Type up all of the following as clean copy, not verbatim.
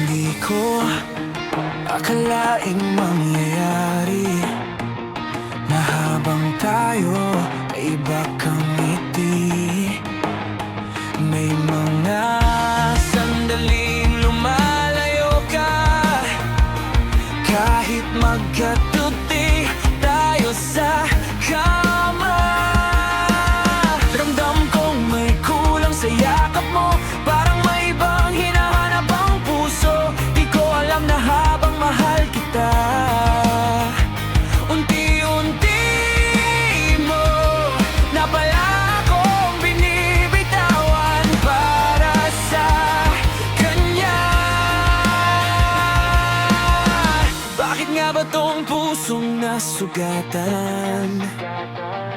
Hindi ko akalaing mangyayari na habang tayo ay iba kang ngiti. May mga sandaling lumalayo ka, kahit magkatuti tayo sa kama. Ramdam kong may kulang sa yakap mo, parang may ibang hinahanap ang puso. Di ko alam na habang mahal kita, unti-unti mo na pala akong binibitawan para sa kanya. Bakit nga ba tong pusong nasugatan?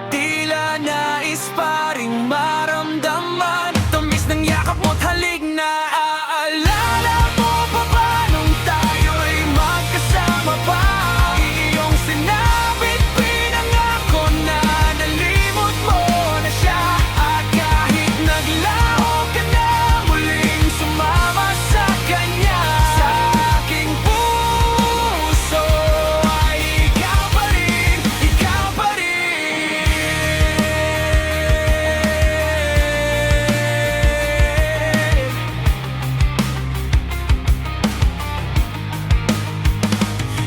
Tila nais pa ring maramdaman tamis ng yakap mo't halik na. Aalala mo pa ba nung tayo'y magkasama pa? Iyong sinabit pinangako na nalimot mo na siya. At kahit naglaho ka na, muling sumama sa kanya. Sa aking puso ay ikaw pa rin, ikaw pa rin.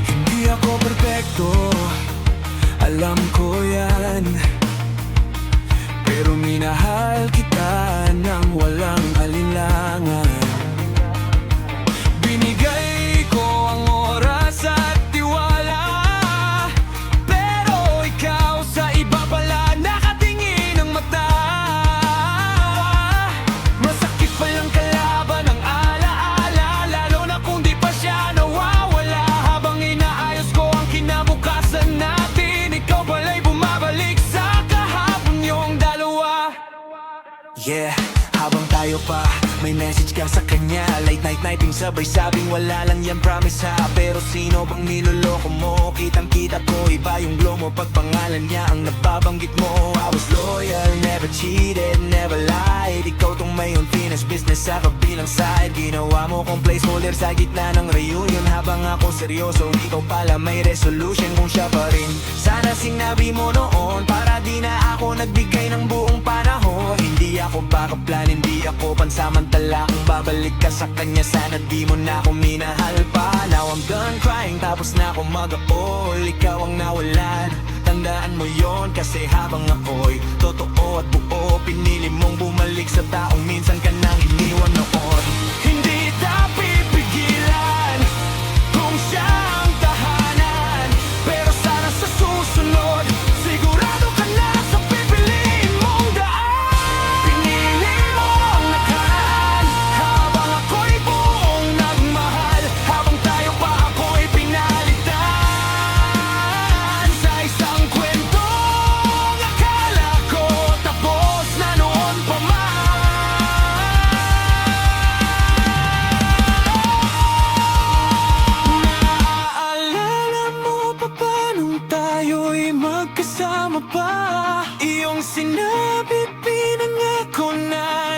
Hindi ako perfecto, alam ko yan, pero minahal kita nang walang alinlangan. Binigay ko ang oras at tiwala, pero ikaw sa iba pala nakatingin ang mata. Masakit palang kalaban ang alaala, lalo na kung di pa siya nawawala. Habang inaayos ko ang kinabukasan natin, ikaw pala'y bumabalik sa kahapon yung dalawa. Yeah, habang tayo pa, may message ka sa kanya. Late night nighting sabay sabing wala lang yan, promise ha. Pero sino bang niloloko mo? Kitang kita ko, iba yung glow mo pag pangalan niya ang nababanggit mo. I was loyal, never cheated, never lied. Ikaw tong may unfinished business sa kabilang side. Ginawa mo kong placeholder sa gitna ng reunion. Habang ako seryoso, ikaw pala may resolution kung siya pa rin. Sana sinabi mo noon, para di na ako nagbigay ng buong panahon. Hindi ako backup plan, hindi ako pansamantala. Kung babalik ka sa kanya, sana di mo na ako minahal pa. Now I'm done crying, tapos na ako mag-aol. Ikaw ang nawalan, tandaan mo yon. Kasi habang ako'y totoo at buo, pinili mong bumalik sa taong minsan ka nang iniwan noon. Hindi ta pipigilan kung siya ang tahanan, pero sana sa susunod sigurado ka na sa pipiliin mong daan. Pinili mo ang nakaraan, habang ako'y buong nagmahal. Habang tayo pa ako'y pinalitan sa isang kwentong akala ko tapos na noon pa man. Naaalala mo pa ba nung tayo'y magkasama pa? Iyong sinabi pinangako na